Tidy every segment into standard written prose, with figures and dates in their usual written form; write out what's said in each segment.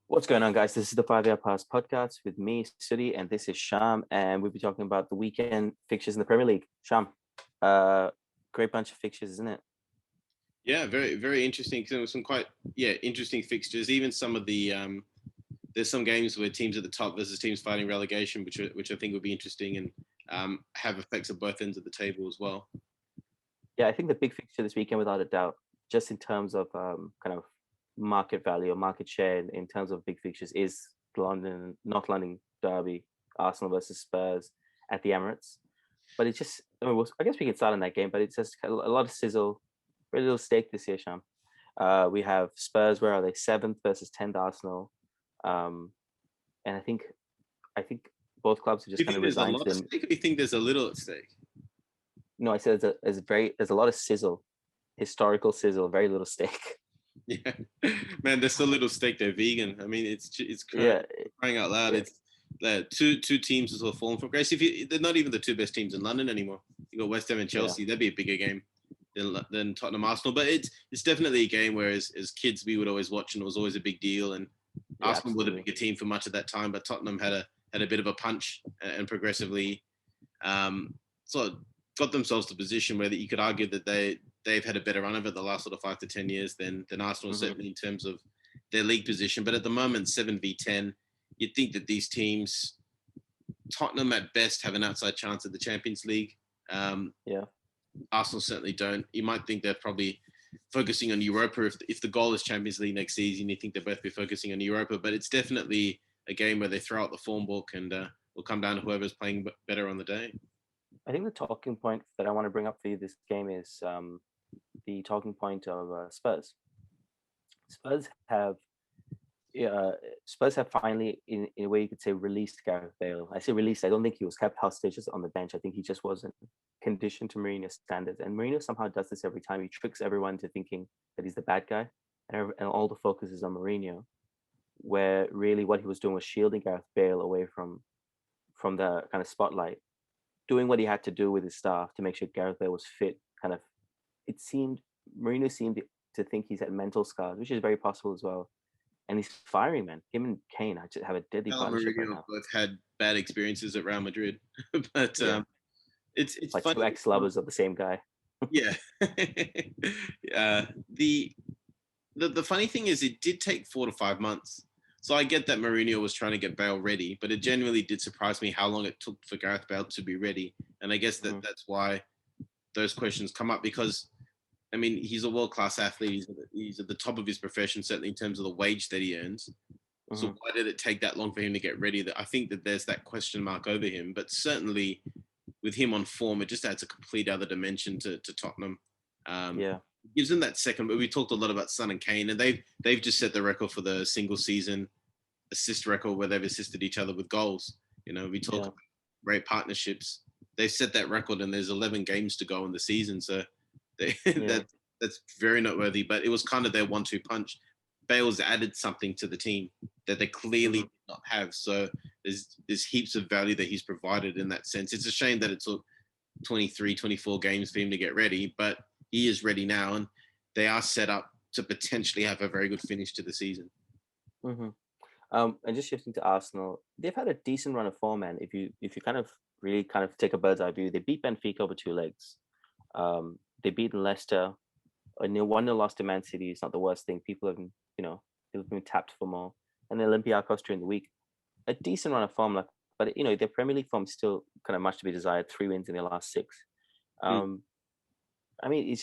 What's going on, guys? This is the 5 Year Pass podcast with me, Sudi, and this is Sham, and we'll be talking about the weekend fixtures in the Premier League. Sham, great bunch of fixtures, isn't it? Yeah, very, very interesting. Some quite, interesting fixtures. Even some of the, there's some games where teams at the top versus teams fighting relegation, which I think would be interesting and have effects at both ends of the table as well. Yeah, I think the big fixture this weekend, without a doubt, just in terms of kind of market value or market share in terms of big fixtures, is North London derby, Arsenal versus Spurs at the Emirates. But it's just, I guess we can start on that game, but it's just a lot of sizzle, very little stake this year, Sham. We have Spurs, where are they? 7th versus 10th Arsenal. And I think both clubs have just kind of resigned to them. You think there's a little at stake? No, I said there's a lot of sizzle, historical sizzle, very little stake. Yeah, man, there's so little stake. They're vegan. I mean, it's crying out loud. Yeah. It's two teams that have fallen from grace. They're not even the two best teams in London anymore. You got West Ham and Chelsea. Yeah. That'd be a bigger game than Tottenham Arsenal. But it's definitely a game where as kids we would always watch, and it was always a big deal. And Arsenal were the bigger team for much of that time, but Tottenham had a bit of a punch and progressively sort of got themselves to a position where that you could argue that they've had a better run of it the last sort of 5 to 10 years than Arsenal, certainly in terms of their league position. But at the moment, 7v10, you'd think that these teams, Tottenham at best, have an outside chance at the Champions League. Arsenal certainly don't. You might think they're probably focusing on Europa. If the goal is Champions League next season, you think they'll both be focusing on Europa. But it's definitely a game where they throw out the form book and will come down to whoever's playing better on the day. I think the talking point that I want to bring up for you this game is the talking point of Spurs. Spurs have finally, in a way you could say, released Gareth Bale. I say released. I don't think he was kept hostage on the bench. I think he just wasn't conditioned to Mourinho's standards. And Mourinho somehow does this every time. He tricks everyone into thinking that he's the bad guy, and all the focus is on Mourinho, where really what he was doing was shielding Gareth Bale away from the kind of spotlight, doing what he had to do with his staff to make sure Gareth Bale was fit. Mourinho seemed to think he's had mental scars, which is very possible as well. And he's firing, man. Him and Kane have a deadly partnership right now. Both had bad experiences at Real Madrid, but it's like funny. 2 ex-lovers of the same guy. Yeah. The funny thing is, it did take 4 to 5 months. So I get that Mourinho was trying to get Bale ready, but it genuinely did surprise me how long it took for Gareth Bale to be ready. And I guess that's why those questions come up, because I mean, he's a world-class athlete. He's at the top of his profession, certainly in terms of the wage that he earns. So why did it take that long for him to get ready? I think that there's that question mark over him. But certainly with him on form, it just adds a complete other dimension to Tottenham. Gives them that second. But we talked a lot about Son and Kane, and they've just set the record for the single season assist record where they've assisted each other with goals. You know, we talk about great partnerships. They've set that record, and there's 11 games to go in the season. So that's very noteworthy, but it was kind of their 1-2 punch. Bale's added something to the team that they clearly did not have. So there's heaps of value that he's provided in that sense. It's a shame that it took 23, 24 games for him to get ready, but he is ready now, and they are set up to potentially have a very good finish to the season. And just shifting to Arsenal, they've had a decent run of form, man. If you kind of really kind of take a bird's eye view, they beat Benfica over 2 legs. They beat Leicester. A 1-0 loss to Man City is not the worst thing. People have, they've been tapped for more. And the Olympiacos during the week, a decent run of form, but their Premier League form still kind of much to be desired. 3 wins in their last 6. I mean,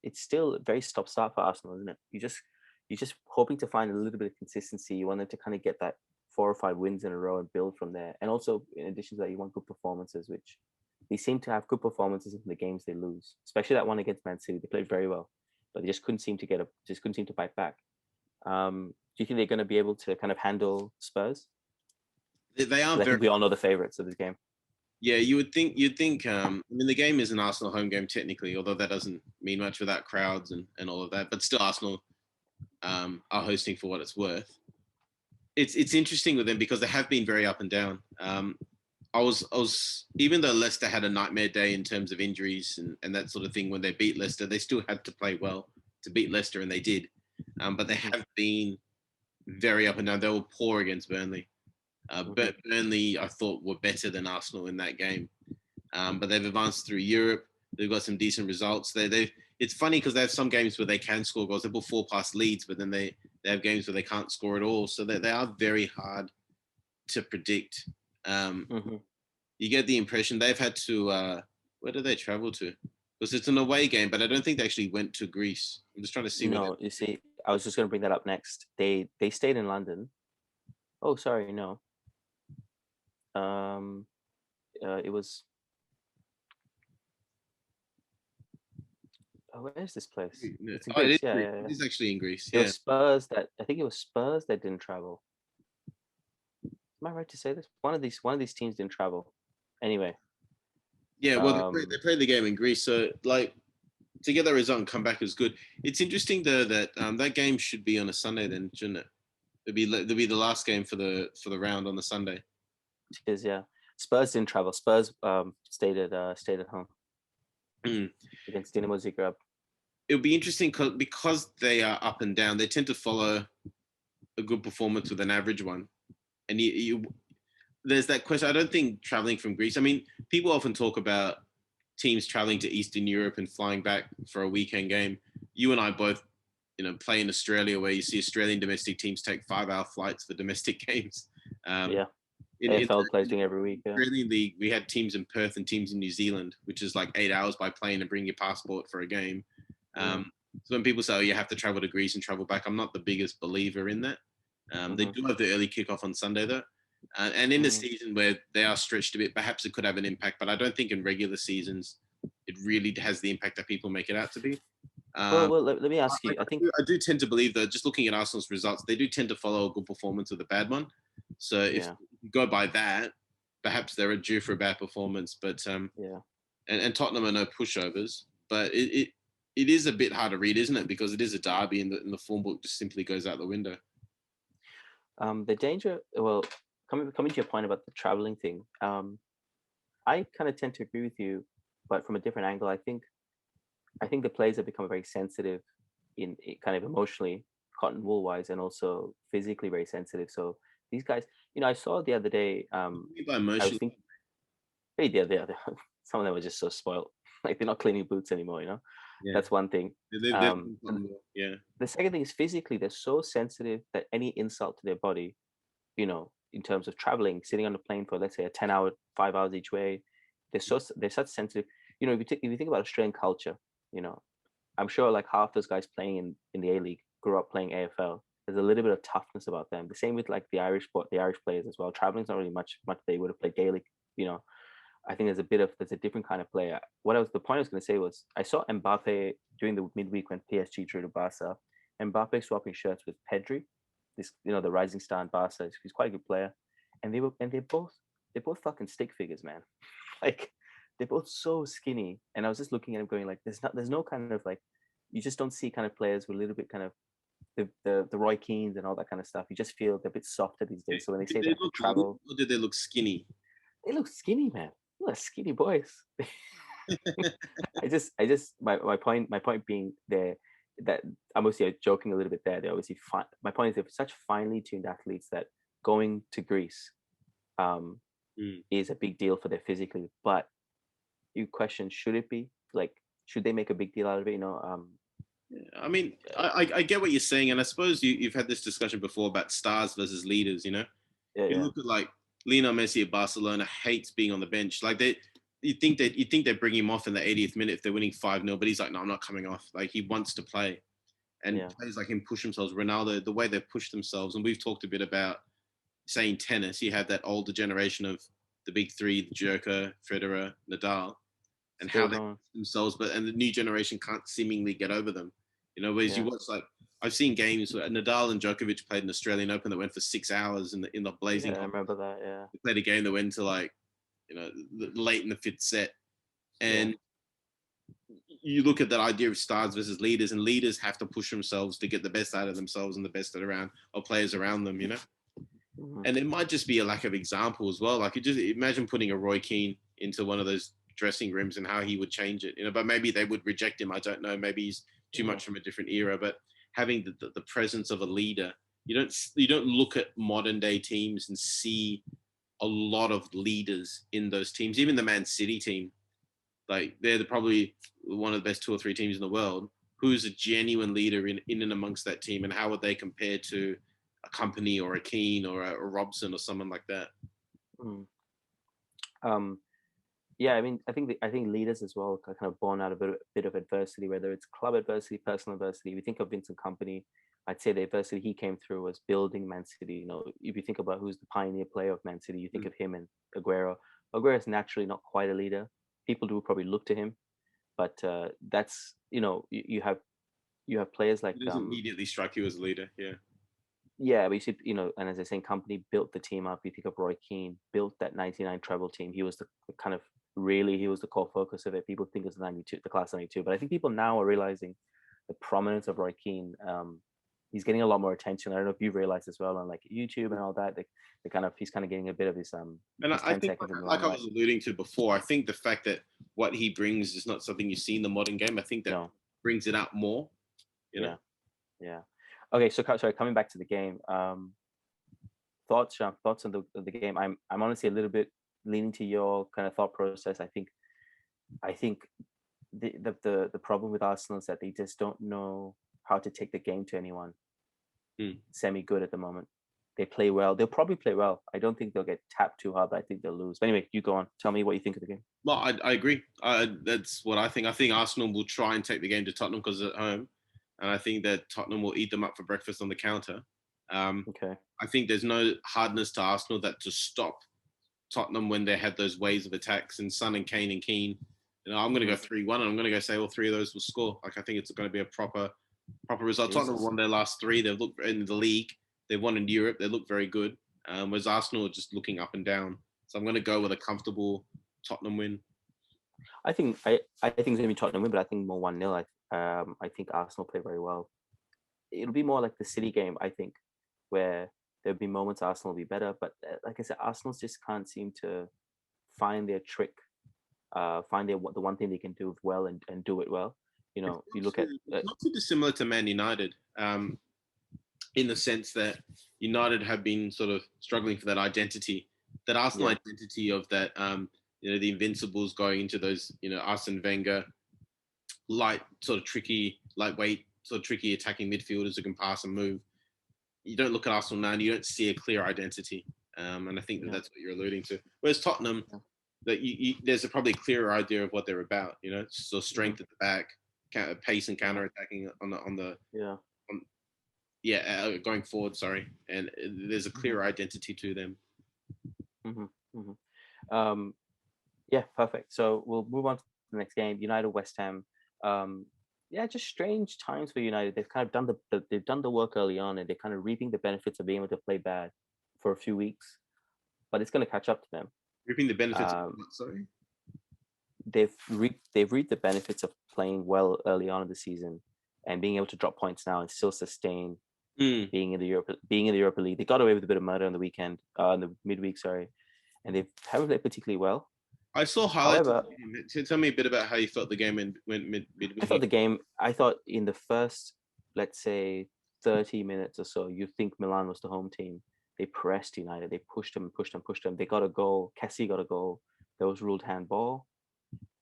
it's still a very stop-start for Arsenal, isn't it? You're just hoping to find a little bit of consistency. You want them to kind of get that 4 or 5 wins in a row and build from there. And also, in addition to that, you want good performances, which they seem to have good performances in the games they lose, especially that one against Man City. They played very well, but they just couldn't seem to bite back. Do you think they're going to be able to kind of handle Spurs? They are. I think we all know the favorites of this game. Yeah, you'd think. I mean, the game is an Arsenal home game technically, although that doesn't mean much without crowds and all of that. But still, Arsenal are hosting for what it's worth. It's interesting with them because they have been very up and down. I was even though Leicester had a nightmare day in terms of injuries and that sort of thing when they beat Leicester, they still had to play well to beat Leicester, and they did. But they have been very up and down. They were poor against Burnley. But Burnley, I thought, were better than Arsenal in that game. But they've advanced through Europe. They've got some decent results. It's funny because they have some games where they can score goals. They put 4 past Leeds, but then they have games where they can't score at all. So they are very hard to predict. You get the impression they've had to. Where did they travel to? Because it's an away game, but I don't think they actually went to Greece. I'm just trying to see. No, you see, I was just going to bring that up next. They stayed in London. Oh, sorry, no. It was. Oh, where's this place? It's in Greece. It is actually in Greece. It was Spurs that I think it was Spurs that didn't travel. Am I right to say this? One of these teams didn't travel. Anyway. Yeah, well, they played the game in Greece, so like to get that result and come back is good. It's interesting though that that game should be on a Sunday, then, shouldn't it? It'll be the last game for the round on the Sunday. It is, yeah. Spurs didn't travel. Spurs stayed at home against Dinamo Zagreb. It'll be interesting because they are up and down. They tend to follow a good performance with an average one, and there's that question. I don't think traveling from Greece. I mean, people often talk about teams traveling to Eastern Europe and flying back for a weekend game. You and I both, play in Australia, where you see Australian domestic teams take 5-hour flights for domestic games. AFL plays doing every week. Australian League, we had teams in Perth and teams in New Zealand, which is like 8 hours by plane and bring your passport for a game. So when people say, "Oh, you have to travel to Greece and travel back," I'm not the biggest believer in that. They do have the early kickoff on Sunday though. And in a season where they are stretched a bit, perhaps it could have an impact. But I don't think in regular seasons it really has the impact that people make it out to be. Well, let me ask you. I do tend to believe that just looking at Arsenal's results, they do tend to follow a good performance with a bad one. So if you go by that, perhaps they're due for a bad performance. But and Tottenham are no pushovers. But it is a bit hard to read, isn't it? Because it is a derby, and the form book just simply goes out the window. The danger. Well, coming to your point about the traveling thing, I kind of tend to agree with you, but from a different angle. I think the players have become very sensitive in kind of emotionally, cotton wool wise, and also physically very sensitive. So these guys, I saw the other day. By emotional, some of them were just so spoiled. Like they're not cleaning boots anymore. That's one thing. The second thing is physically, they're so sensitive that any insult to their body, in terms of traveling, sitting on a plane for, let's say, a 10-hour, 5 hours each way, they're such sensitive. If you think about Australian culture, I'm sure like half those guys playing in the A-League grew up playing AFL. There's a little bit of toughness about them. The same with like the Irish players as well. Traveling's not really much they would have played Gaelic. I think there's a different kind of player. The point I was going to say was I saw Mbappe during the midweek when PSG drew to Barca. Mbappe swapping shirts with Pedri, this the rising star in Barca. He's quite a good player, and they're both fucking stick figures, man. Like they're both so skinny, and I was just looking at him going like, there's no kind of like, you just don't see kind of players with a little bit kind of the Roy Keanes and all that kind of stuff. You just feel they're a bit softer these days. So when they say they look travel, or did they look skinny? They look skinny, man. They're skinny boys. My point being there that I'm obviously joking a little bit there. They're obviously fine. My point is they're such finely tuned athletes that going to Greece is a big deal for them physically. But you question, should it be? Like, should they make a big deal out of it? I mean, I get what you're saying, and I suppose you've had this discussion before about stars versus leaders. You look at like Lionel Messi at Barcelona hates being on the bench. Like you think they bring him off in the 80th minute if they're winning 5-0, but he's like, no, I'm not coming off. Like he wants to play, and players like him push themselves. Ronaldo, the way they push themselves, and we've talked a bit about saying tennis. You have that older generation of the big three: the Joker, Federer, Nadal, and how they push themselves, and the new generation can't seemingly get over them. Whereas you watch like. I've seen games where Nadal and Djokovic played an Australian Open that went for 6 hours in the blazing. Yeah, I remember that. Yeah, they played a game that went to like, late in the 5th set, and you look at that idea of stars versus leaders, and leaders have to push themselves to get the best out of themselves and the best of players around them. And it might just be a lack of example as well. Like, just imagine putting a Roy Keane into one of those dressing rooms and how he would change it. But maybe they would reject him. I don't know. Maybe he's too much from a different era, but having the presence of a leader, you don't look at modern day teams and see a lot of leaders in those teams. Even the Man City team, like they're probably one of the best 2 or 3 teams in the world. Who's a genuine leader in and amongst that team, and how would they compare to a Company or a Keane or a Robson or someone like that? Mm. Yeah, I mean, I think leaders as well are kind of born out of a bit of adversity, whether it's club adversity, personal adversity. If you think of Vincent Company, I'd say the adversity he came through was building Man City. You know, if you think about who's the pioneer player of Man City, you think Mm. of him and Aguero. Aguero is naturally not quite a leader. People do probably look to him, but that's you have players like It doesn't immediately strike you as a leader. Yeah. yeah, but you see, and as I say, Company built the team up. You think of Roy Keane, built that '99 treble team. He was the kind of really he was the core focus of it. People think it's '92, the class '92, but I think people now are realizing the prominence of Roy Keane. He's getting a lot more attention. I don't know if you've realized as well on like YouTube and all that. They kind of he's kind of getting a bit of his And his I 10 think, seconds in the like I limelight. was alluding to before, I think the fact that what he brings is not something you see in the modern game. I think that No, brings it out more. You know. yeah, yeah. Okay, so sorry, coming back to the game. Thoughts, Sean, thoughts on the game. I'm honestly a little bit leaning to your kind of thought process. I think the problem with Arsenal is that they just don't know how to take the game to anyone semi good at the moment. They play well. They'll probably play well. I don't think they'll get tapped too hard, but I think they'll lose. But anyway, you go on. Tell me what you think of the game. Well, I agree. That's what I think. I think Arsenal will try and take the game to Tottenham because it's at home, and I think that Tottenham will eat them up for breakfast on the counter. Okay. I think there's no hardness to Arsenal that to stop Tottenham when they had those waves of attacks and Son and Kane and Keane. I'm going to go 3-1, and I'm going to go say all 3 of those will score. Like I think it's going to be a proper result. Jesus. Tottenham won their last 3. They've looked in the league. They've won in Europe. They look very good. Whereas Arsenal are just looking up and down. So I'm going to go with a comfortable Tottenham win. I think it's going to be Tottenham win, but I think more 1-0. I think Arsenal play very well. It'll be more like the City game, I think, where there'll be moments Arsenal will be better, but like I said, Arsenal just can't seem to find their trick, find the one thing they can do well and do it well. You know, you look at It's not too dissimilar to Man United, in the sense that United have been sort of struggling for that identity, that Arsenal identity of that, the Invincibles going into those, Arsene Wenger, light, sort of tricky, lightweight, sort of tricky attacking midfielders who can pass and move. You don't look at Arsenal now and you don't see a clear identity. And I think that's what you're alluding to. Whereas Tottenham, that there's probably a clearer idea of what they're about. So strength at the back, pace and counter attacking going forward. Sorry, and there's a clearer identity to them. Yeah, perfect. So we'll move on to the next game. United West Ham. Just strange times for United. They've kind of done the work early on, and they're kind of reaping the benefits of being able to play bad for a few weeks, but it's going to catch up to them. Reaping the benefits of what, sorry? They've reaped the benefits of playing well early on in the season and being able to drop points now and still sustain being in the Europa League. They got away with a bit of murder on the weekend, in the midweek, sorry, and they haven't played particularly well. I saw highlights. However, tell me a bit about how you felt the game went midweek. I thought in the first, let's say, 30 minutes or so, you think Milan was the home team. They pressed United. They pushed them. They got a goal. Kessie got a goal. That was ruled handball.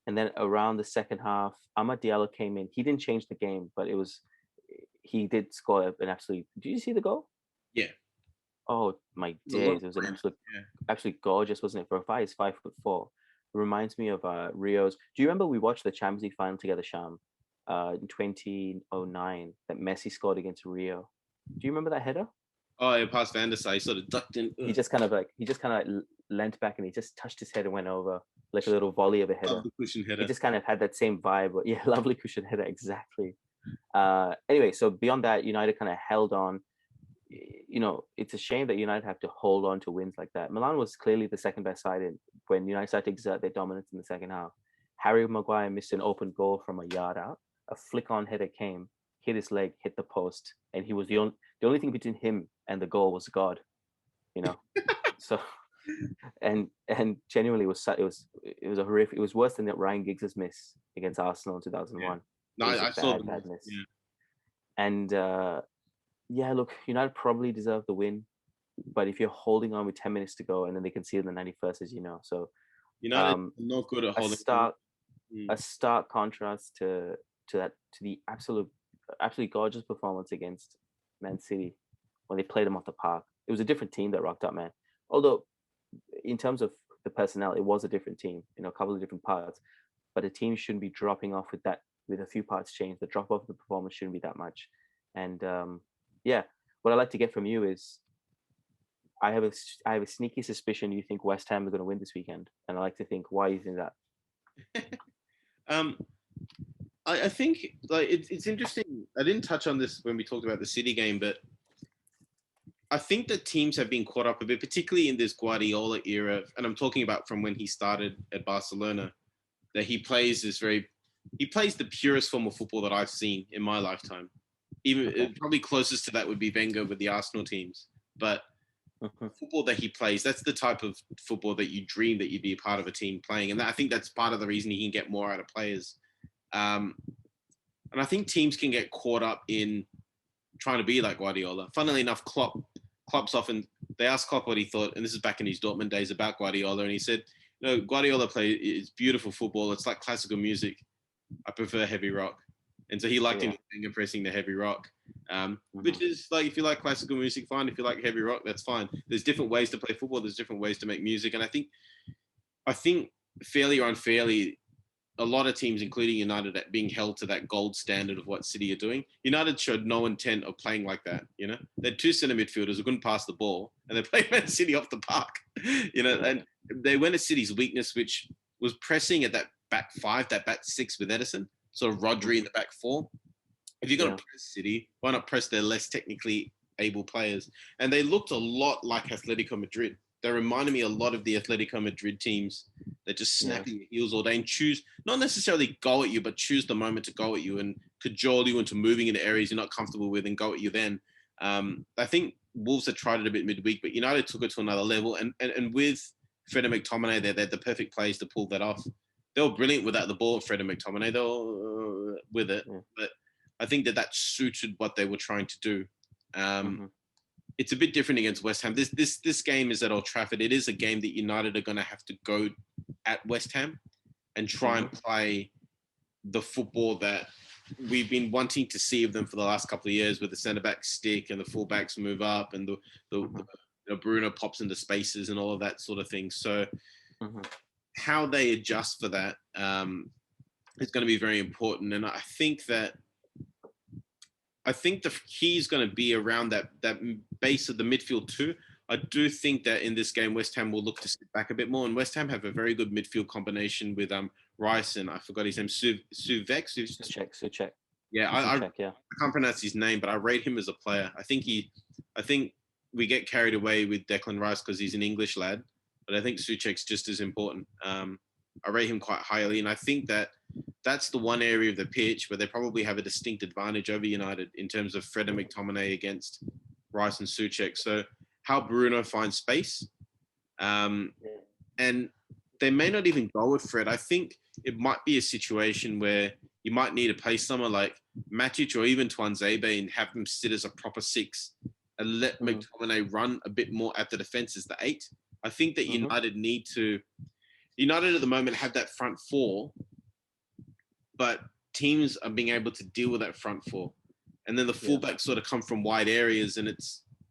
And then around the second half, Amad Diallo came in. He didn't change the game, but he did score an absolute. Did you see the goal? Yeah. Oh my days! It was an absolutely gorgeous, wasn't it? For a guy, he's 5'4". It reminds me of Rio's. Do you remember we watched the Champions League final together, Sham, in 2009 that Messi scored against Rio? Do you remember that header? Oh, it passed Van der Sar. He sort of ducked in. He just kind of leant back and he just touched his head and went over like a little volley of a header. Lovely cushion header. He just kind of had that same vibe. But yeah, lovely cushion header, exactly. Anyway, so beyond that, United kind of held on. It's a shame that United have to hold on to wins like that. Milan was clearly the second best side when United started to exert their dominance in the second half. Harry Maguire missed an open goal from a yard out. A flick-on header came, hit his leg, hit the post, and he was the only thing between him and the goal was God. So, and genuinely it was a horrific. It was worse than Ryan Giggs' miss against Arsenal in 2001. No, is a I saw bad them. miss. Yeah. And yeah, look, United probably deserve the win, but if you're holding on with 10 minutes to go and then they concede in the 91st, as you know, so United um, not good at a holding. stark Mm. a stark contrast to the absolutely gorgeous performance against Man City when they played them off the park. It was a different team that rocked up, man. Although in terms of the personnel, it was a different team, a couple of different parts. But a team shouldn't be dropping off with a few parts changed. The drop off of the performance shouldn't be that much. And yeah, what I'd like to get from you is I have a sneaky suspicion you think West Ham are going to win this weekend, and I like to think why you think that. Um, I think like it's interesting. I didn't touch on this when we talked about the City game, but I think that teams have been caught up a bit, particularly in this Guardiola era, and I'm talking about from when he started at Barcelona. That he plays the purest form of football that I've seen in my lifetime. Even Okay. probably closest to that would be Wenger with the Arsenal teams, but football that he plays, that's the type of football that you dream that you'd be a part of a team playing. And I think that's part of the reason he can get more out of players. And I think teams can get caught up in trying to be like Guardiola. Funnily enough, Klopp's often, they asked Klopp what he thought, and this is back in his Dortmund days, about Guardiola, and he said, Guardiola is beautiful football. It's like classical music. I prefer heavy rock. And so he liked him pressing the heavy rock, which is like, if you like classical music, fine. If you like heavy rock, that's fine. There's different ways to play football. There's different ways to make music. And I think fairly or unfairly, a lot of teams, including United, being held to that gold standard of what City are doing. United showed no intent of playing like that. They had two centre midfielders who couldn't pass the ball, and they played Man City off the park. And they went at City's weakness, which was pressing at that back five, that back six with Ederson. So Rodri in the back four. If you're going to press City, why not press their less technically able players? And they looked a lot like Atletico Madrid. They reminded me a lot of the Atletico Madrid teams that just snap at your heels all day and choose, not necessarily go at you, but choose the moment to go at you and cajole you into moving into areas you're not comfortable with and go at you then. I think Wolves had tried it a bit midweek, but United took it to another level. And with Fred and McTominay there, they're the perfect players to pull that off. They were brilliant without the ball, Fred and McTominay. They were with it. Yeah. But I think that suited what they were trying to do. It's a bit different against West Ham. This game is at Old Trafford. It is a game that United are going to have to go at West Ham and try and play the football that we've been wanting to see of them for the last couple of years, with the centre back stick and the full backs move up and the Bruno pops into spaces and all of that sort of thing. So how they adjust for that is going to be very important. And I think the key is going to be around that base of the midfield too. I do think that in this game, West Ham will look to sit back a bit more. And West Ham have a very good midfield combination with Rice and I forgot his name, Souček. Yeah, I can't pronounce his name, but I rate him as a player. I think we get carried away with Declan Rice because he's an English lad, but I think Souček's just as important. I rate him quite highly, and I think that's the one area of the pitch where they probably have a distinct advantage over United in terms of Fred and McTominay against Rice and Souček. So how Bruno finds space, and they may not even go with Fred. I think it might be a situation where you might need to play someone like Matic or even Tuanzebe and have them sit as a proper six and let McTominay run a bit more at the defense as the 8. I think that United at the moment have that front four, but teams are being able to deal with that front four. And then the fullbacks sort of come from wide areas and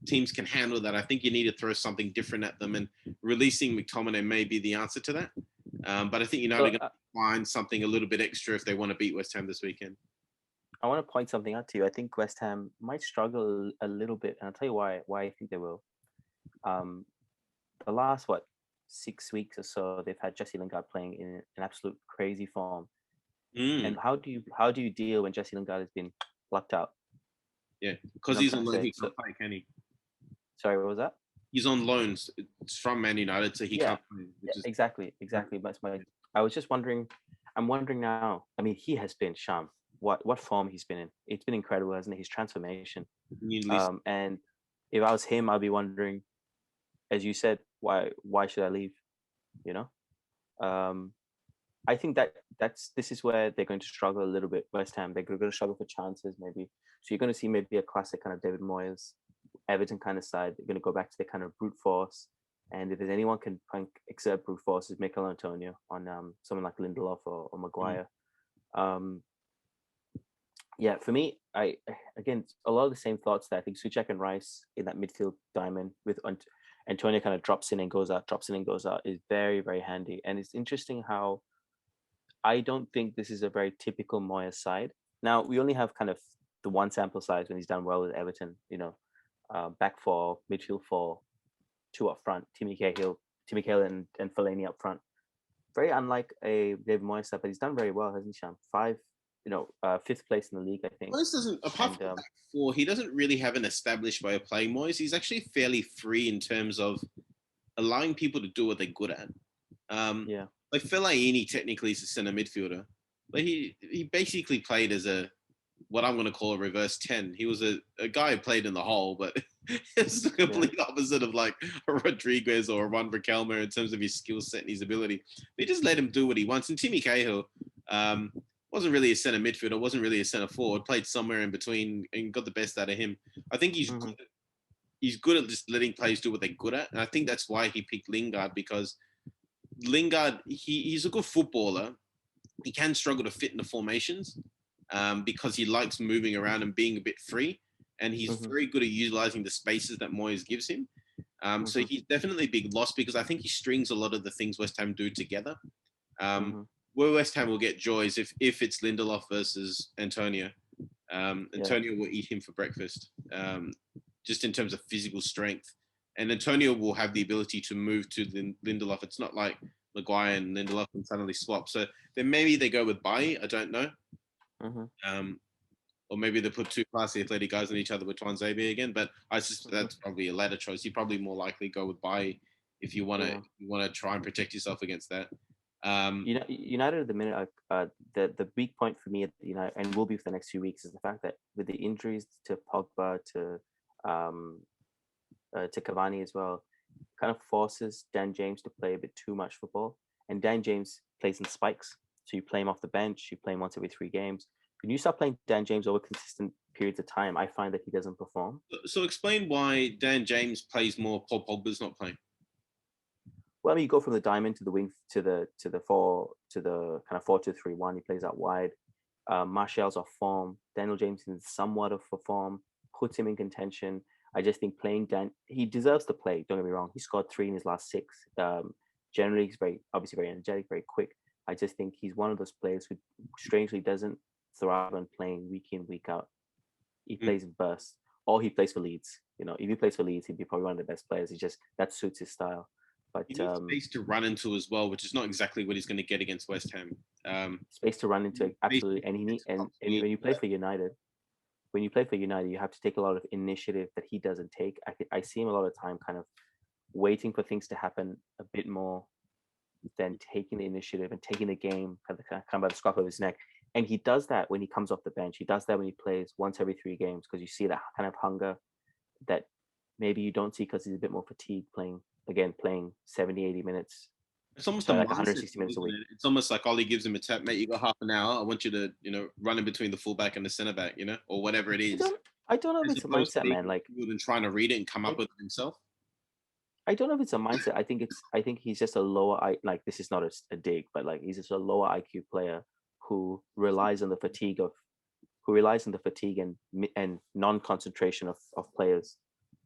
teams can handle that. I think you need to throw something different at them, and releasing McTominay may be the answer to that. But I think United are going to find something a little bit extra if they want to beat West Ham this weekend. I want to point something out to you. I think West Ham might struggle a little bit, and I'll tell you why I think they will. The last 6 weeks or so, they've had Jesse Lingard playing in an absolute crazy form. And how do you deal when Jesse Lingard has been locked out? Yeah, because he's on loan, he can't play, can he? Sorry, what was that? He's on loans. It's from Man United, so he can't play. Exactly. But I was just wondering. I'm wondering now. I mean, he has been Sham. What form he's been in? It's been incredible, hasn't it? His transformation. And if I was him, I'd be wondering, as you said, why should I leave? I think this is where they're going to struggle a little bit. West Ham, they're going to struggle for chances maybe. So you're going to see maybe a classic kind of David Moyes, Everton kind of side. They're going to go back to their kind of brute force. And if there's anyone can exert brute force, is Mikel Antonio on someone like Lindelof or Maguire. Yeah, for me, again a lot of the same thoughts that I think Souček and Rice in that midfield diamond with Antonio kind of drops in and goes out, is very, very handy. And it's interesting how I don't think this is a very typical Moyes side. Now, we only have kind of the one sample size when he's done well with Everton, back four, midfield four, two up front, Timmy Cahill and Fellaini up front. Very unlike a David Moyes side, but he's done very well, hasn't he, Sham? Fifth place in the league, I think. Moyes doesn't, apart from back four, he doesn't really have an established way of playing. Moyes, he's actually fairly free in terms of allowing people to do what they're good at. Like Fellaini technically is a center midfielder, but he basically played as what I'm going to call a reverse 10. He was a guy who played in the hole, but it's the complete opposite of like a Rodriguez or a Ron Riquelme in terms of his skill set and his ability. They just let him do what he wants. And Timmy Cahill wasn't really a center midfielder, wasn't really a center forward, played somewhere in between and got the best out of him. I think he's good. He's good at just letting players do what they're good at. And I think that's why he picked Lingard, because Lingard, he's a good footballer. He can struggle to fit into formations because he likes moving around and being a bit free. And he's very good at utilizing the spaces that Moyes gives him. So he's definitely a big loss because I think he strings a lot of the things West Ham do together. Where West Ham will get joy is if it's Lindelof versus Antonio. Antonio will eat him for breakfast, just in terms of physical strength. And Antonio will have the ability to move to Lindelof. It's not like Maguire and Lindelof can suddenly swap. So then maybe they go with Bailly. I don't know. Or maybe they put two classy athletic guys on each other with Tuanzebe again. But I suspect that's probably a latter choice. You probably more likely go with Bailly if you want to try and protect yourself against that. United at the minute, the weak point for me at the United, and will be for the next few weeks, is the fact that with the injuries to Pogba, to Cavani as well, kind of forces Dan James to play a bit too much football. And Dan James plays in spikes, so you play him off the bench, you play him once every 3 games. When you start playing Dan James over consistent periods of time, I find that he doesn't perform. So explain why Dan James plays more, Paul Pogba's not playing. Well, I mean, you go from the diamond to the wing to the kind of 4-2-3-1. He plays out wide. Martial's off form. Daniel James is somewhat of a form. Puts him in contention. I just think playing he deserves to play. Don't get me wrong. He scored 3 in his last 6. Generally, he's obviously very energetic, very quick. I just think he's one of those players who strangely doesn't thrive on playing week in, week out. He plays in bursts, or he plays for Leeds. If he plays for Leeds, he'd be probably one of the best players. That suits his style. But he needs space to run into as well, which is not exactly what he's going to get against West Ham. Space to run into, absolutely. And when you play for United, you have to take a lot of initiative that he doesn't take. I see him a lot of time kind of waiting for things to happen a bit more than taking the initiative and taking the game kind of by the scruff of his neck. And he does that when he comes off the bench. He does that when he plays once every 3 games, because you see that kind of hunger that maybe you don't see because he's a bit more fatigued playing 70, 80 minutes. It's almost like 160 minutes a week. It's almost like Ollie gives him a tap, mate. You got half an hour. I want you to, run in between the fullback and the centre back, or whatever it is. I don't know if it's a mindset, man. Like, than trying to read it and come up with it himself. I don't know if it's a mindset. I think he's just a lower. This is not a dig, but like he's just a lower IQ player who relies on the fatigue and non-concentration of players.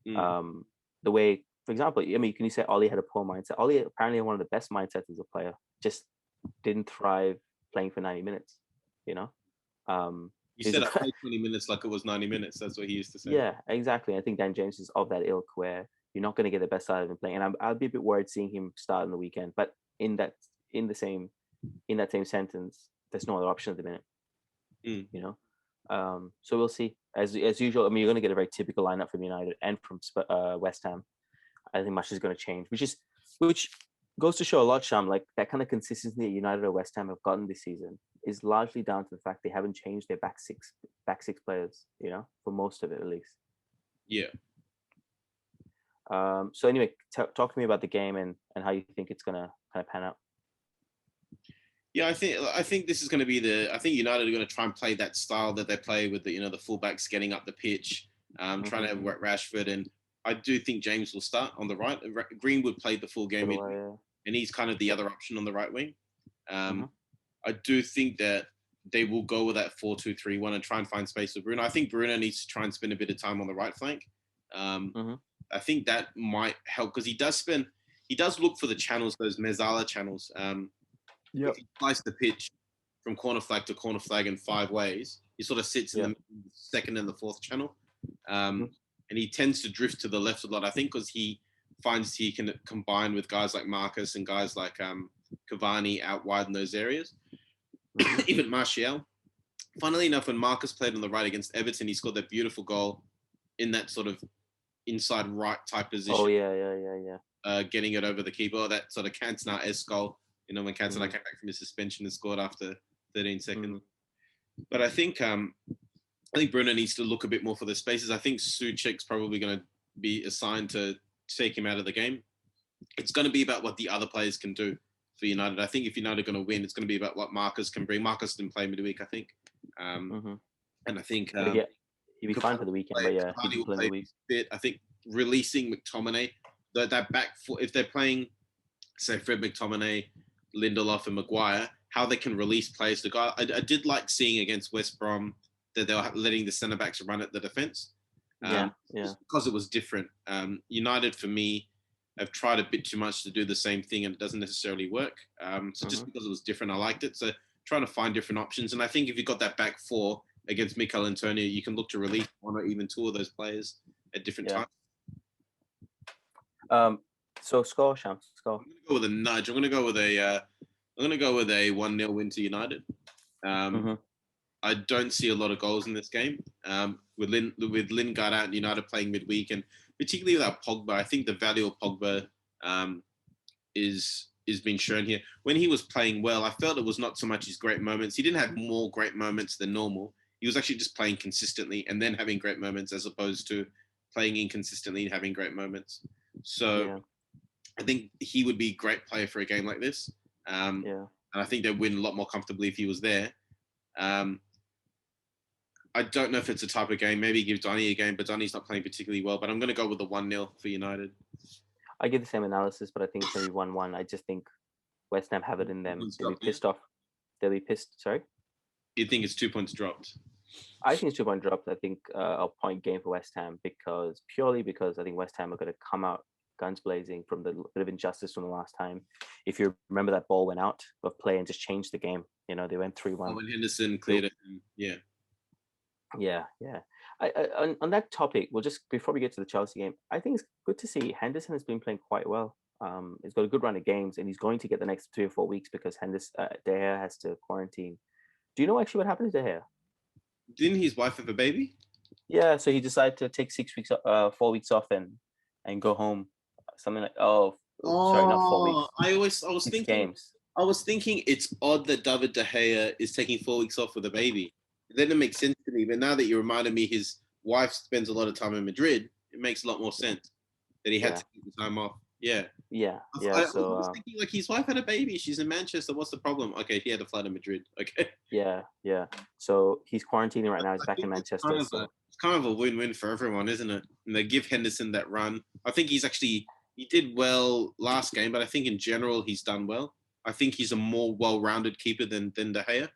The way. For example, I mean, can you say Ollie had a poor mindset? Ollie apparently had one of the best mindsets as a player, just didn't thrive playing for 90 minutes, You said I played 20 minutes like it was 90 minutes. That's what he used to say. Yeah, exactly. I think Dan James is of that ilk where you're not going to get the best out of him playing. And I'll be a bit worried seeing him start on the weekend. But in that same sentence, there's no other option at the minute. So we'll see. As usual, I mean, you're going to get a very typical lineup from United and from West Ham. I think much is going to change, which goes to show a lot, Sham. Like that kind of consistency that United or West Ham have gotten this season is largely down to the fact they haven't changed their back six players. For most of it at least. Yeah. So anyway, talk to me about the game and how you think it's going to kind of pan out. Yeah, I think this is going to be I think United are going to try and play that style that they play with the fullbacks getting up the pitch, trying to have Rashford, and I do think James will start on the right. Greenwood played the full game Little, midweek, and he's kind of the yeah. other option on the right wing. Mm-hmm. I do think that they will go with that 4-2-3-1 and try and find space for Bruno. I think Bruno needs to try and spend a bit of time on the right flank. Um, Mm-hmm. I think that might help because he does look for the channels, those Mezzala channels. Yep. If he slices the pitch from corner flag to corner flag in 5 ways, he sort of sits in Yeah. the second and the fourth channel. Mm-hmm. And he tends to drift to the left a lot, I think, because he finds he can combine with guys like Marcus and guys like Cavani out wide in those areas. Mm-hmm. Even Martial. Funnily enough, when Marcus played on the right against Everton, he scored that beautiful goal in that sort of inside right type position. Oh yeah. Getting it over the keeper. That sort of Cantona-esque goal. When Cantona Mm-hmm. came back from his suspension and scored after 13 seconds. Mm-hmm. But I think Bruno needs to look a bit more for the spaces. I think Souček's probably going to be assigned to take him out of the game. It's going to be about what the other players can do for United. I think if United are going to win, it's going to be about what Marcus can bring. Marcus didn't play midweek, I think. And I think Yeah, he'd be fine for the weekend, but yeah, he'd Cavani be will playing play the week. a bit. I think releasing McTominay, that back four, if they're playing, say, Fred McTominay, Lindelof, and Maguire, how they can release players to go. I did like seeing against West Brom that they were letting the centre backs run at the defence. Yeah. Because it was different. United, for me, have tried a bit too much to do the same thing and it doesn't necessarily work. So just because it was different, I liked it. So trying to find different options. And I think if you've got that back four against Mikel Antonio, you can look to release one or even two of those players at different times. So score, Shams. Score. I'm gonna go with a nudge. I'm gonna go with a 1-0 win to United. I don't see a lot of goals in this game. With Lingard out and United playing midweek, and particularly without Pogba, I think the value of Pogba is being shown here. When he was playing well, I felt it was not so much his great moments. He didn't have more great moments than normal. He was actually just playing consistently and then having great moments, as opposed to playing inconsistently and having great moments. So I think he would be a great player for a game like this. And I think they'd win a lot more comfortably if he was there. I don't know if it's a type of game. Maybe give Donny a game, but Donny's not playing particularly well. But I'm going to go with the 1-0 for United. I give the same analysis, but I think it's going to be 1-1. I just think West Ham have it in them. They'll be pissed off. They'll be pissed. Sorry? You think it's 2 points dropped? I think it's 2 point dropped. I think a point game for West Ham purely because I think West Ham are going to come out guns blazing from the bit of injustice from the last time. If you remember, that ball went out of play and just changed the game. They went 3-1. When Henderson cleared it, yeah. On that topic, well, just before we get to the Chelsea game, I think it's good to see Henderson has been playing quite well. He's got a good run of games, and he's going to get the next 3 or 4 weeks because De Gea has to quarantine. Do you know actually what happened to De Gea? Didn't his wife have a baby? Yeah, so he decided to take 4 weeks off and go home. Something like sorry, not 4 weeks. I was thinking games. I was thinking it's odd that David De Gea is taking 4 weeks off with a baby. It didn't make sense to me, but now that you reminded me his wife spends a lot of time in Madrid, it makes a lot more sense that he had to take the time off. Yeah. I was thinking like his wife had a baby. She's in Manchester. What's the problem? Okay, he had a flight in Madrid. Okay. Yeah. So he's quarantining right now. He's back in Manchester. It's kind of a win-win for everyone, isn't it? And they give Henderson that run. I think he did well last game, but I think in general he's done well. I think he's a more well-rounded keeper than De Gea.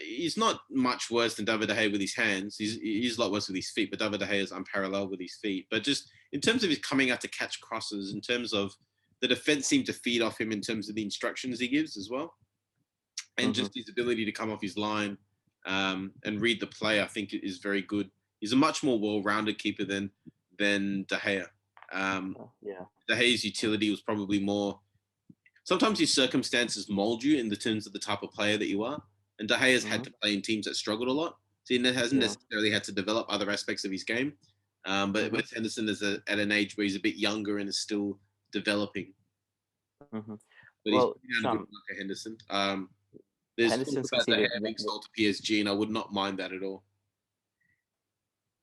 He's not much worse than David De Gea with his hands. He's a lot worse with his feet, but David De Gea is unparalleled with his feet. But just in terms of his coming out to catch crosses, in terms of the defense seem to feed off him in terms of the instructions he gives as well. And just his ability to come off his line and read the play, I think is very good. He's a much more well-rounded keeper than De Gea. De Gea's utility was probably more... Sometimes your circumstances mold you in the terms of the type of player that you are. And De Gea's had to play in teams that struggled a lot. So he hasn't necessarily had to develop other aspects of his game. But with Henderson is at an age where he's a bit younger and is still developing. But he's good luck at Henderson. There's Henderson's about De Gea being sold to PSG, and I would not mind that at all.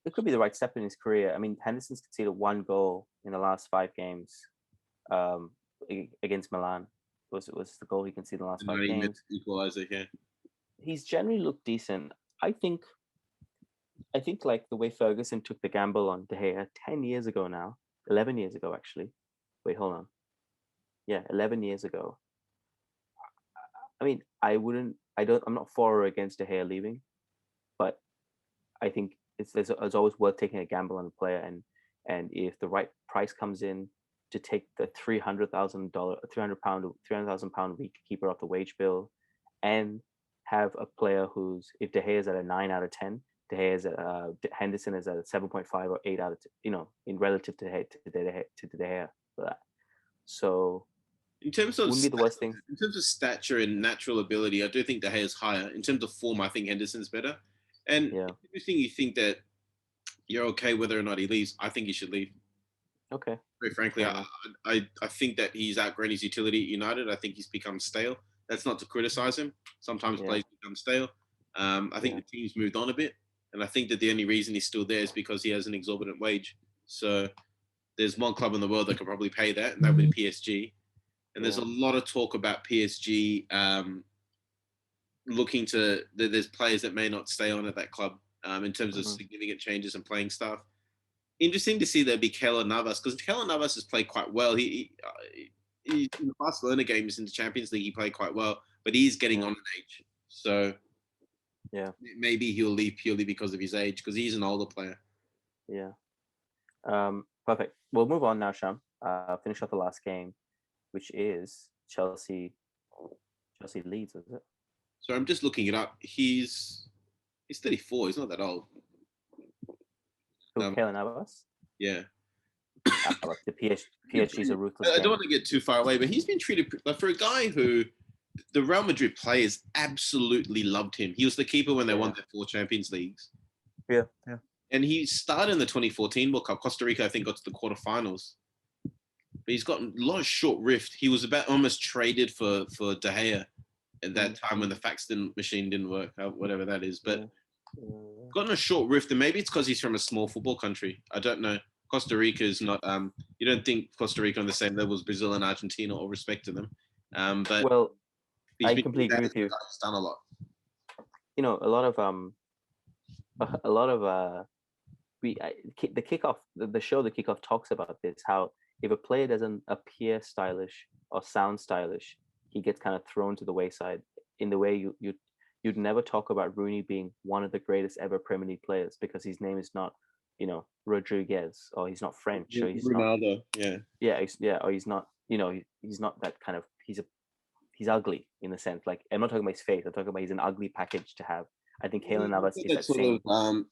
It could be the right step in his career. I mean, Henderson's conceded 1 goal in the last 5 games against Milan. was the goal he conceded in the last The 5 90 games. minutes equalizer, yeah. He's generally looked decent. I think like the way Ferguson took the gamble on De Gea 10 years ago now, 11 years ago actually. Wait, hold on. Yeah, 11 years ago. I mean, I'm not for or against De Gea leaving, but I think it's always worth taking a gamble on a player, and if the right price comes in to take the $300,000, £300,000 a week keeper off the wage bill, and have a player who's, if De Gea is at a 9 out of 10, De Gea is at Henderson is at a 7.5 or 8 out of 10, in relative to De Gea for that. So In terms of wouldn't be the worst thing. in terms of stature and natural ability, I do think De Gea is higher. In terms of form, I think Henderson's better. And Yeah. it's interesting you think that you're okay whether or not he leaves. I think he should leave. Okay. Very frankly, Fair enough. I think that he's outgrown his utility at United. I think he's become stale. That's not to criticize him. Sometimes Yeah. players become stale. I think Yeah. the team's moved on a bit. And I think that the only reason he's still there is because he has an exorbitant wage. So there's one club in the world that could probably pay that, and that would be PSG. And there's a lot of talk about PSG looking to, there's players that may not stay on at that club in terms of significant changes in playing staff. Interesting to see there be Keylor Navas, because Keylor Navas has played quite well. He in the Barcelona games in the Champions League, he played quite well, but he's getting on in age. So Yeah. maybe he'll leave purely because of his age, because he's an older player. Yeah. Perfect. We'll move on now, Sham. Finish off the last game, which is Chelsea Leeds, is it? So I'm just looking it up. He's 34. He's not that old. Who, Keylor Navas? Yeah. Look, the PSG's a ruthless. I don't want to get too far away, but he's been treated like, for a guy who the Real Madrid players absolutely loved him. He was the keeper when they won their 4 Champions Leagues. Yeah. And he started in the 2014 World Cup. Costa Rica, I think, got to the quarterfinals. But he's got a lot of short rift. He was about almost traded for De Gea at that time when the fax machine didn't work, whatever that is. But gotten a short rift, and maybe it's because he's from a small football country. I don't know. Costa Rica is not. You don't think Costa Rica on the same level as Brazil and Argentina, all respect to them. But well, I completely agree with you. He's done a lot. A lot of the kickoff, the show, the kickoff talks about this. How if a player doesn't appear stylish or sound stylish, he gets kind of thrown to the wayside. In the way you'd never talk about Rooney being one of the greatest ever Premier League players because his name is not, Rodriguez, or he's not French, or he's Ronaldo, or he's not, he's not that kind of. He's ugly in a sense. Like, I'm not talking about his face. I'm talking about he's an ugly package to have. I think Keylor Navas is that sort of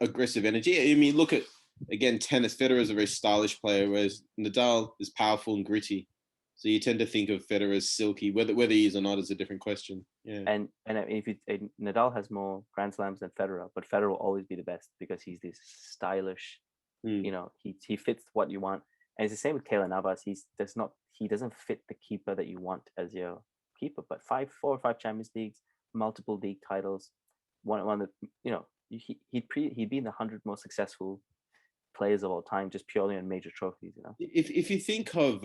aggressive energy. I mean, look at again tennis. Federer is a very stylish player, whereas Nadal is powerful and gritty. So you tend to think of Federer as silky. Whether he is or not is a different question. Yeah. And if Nadal has more Grand Slams than Federer, but Federer will always be the best because he's this stylish. He fits what you want. And it's the same with Keylor Navas. He doesn't fit the keeper that you want as your keeper. But 4 or 5 Champions Leagues, multiple league titles, one that he'd be in the 100 most successful players of all time just purely on major trophies. If you think of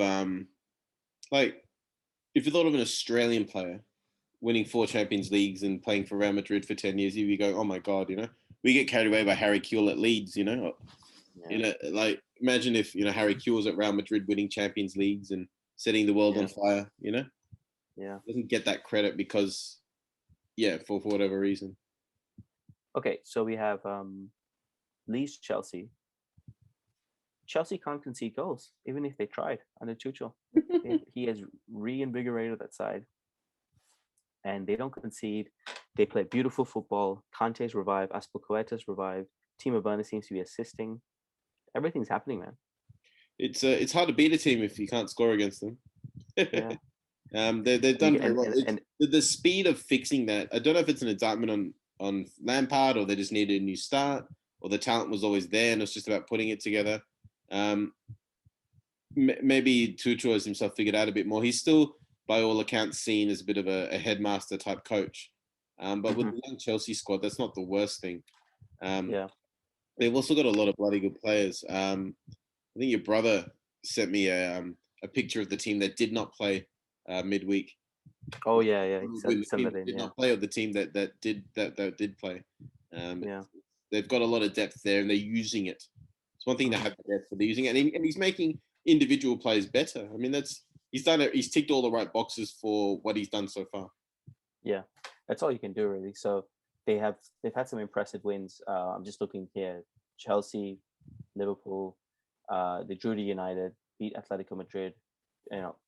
if you thought of an Australian player winning 4 Champions Leagues and playing for Real Madrid for 10 years, you go, oh my God, we get carried away by Harry Kewell at Leeds, like imagine if, Harry Kewell was at Real Madrid winning Champions Leagues and setting the world on fire, Yeah. Doesn't get that credit because, for whatever reason. Okay, so we have Leeds Chelsea. Chelsea can't concede goals, even if they tried under Tuchel. He has reinvigorated that side. And they don't concede. They play beautiful football. Kante's revived. Azpilicueta's revived. Timo Werner seems to be assisting. Everything's happening, man. It's hard to beat a team if you can't score against them. Yeah. They've done very well. And the speed of fixing that, I don't know if it's an indictment on Lampard, or they just needed a new start, or the talent was always there and it's just about putting it together. Maybe Tuchel has himself figured out a bit more. He's still, by all accounts, seen as a bit of a headmaster type coach. But with the young Chelsea squad, that's not the worst thing. They've also got a lot of bloody good players. I think your brother sent me a picture of the team that did not play midweek. Oh yeah. He The send team that in. did Yeah, not play, or the team that did play. yeah. They've got a lot of depth there, and they're using it. It's one thing to Mhm. have the depth, but they're using it, and he's making individual players better. I mean, he's ticked all the right boxes for what he's done so far. Yeah, that's all you can do really. So they've had some impressive wins. I'm just looking here: Chelsea, Liverpool, they drew to United, beat Atletico Madrid.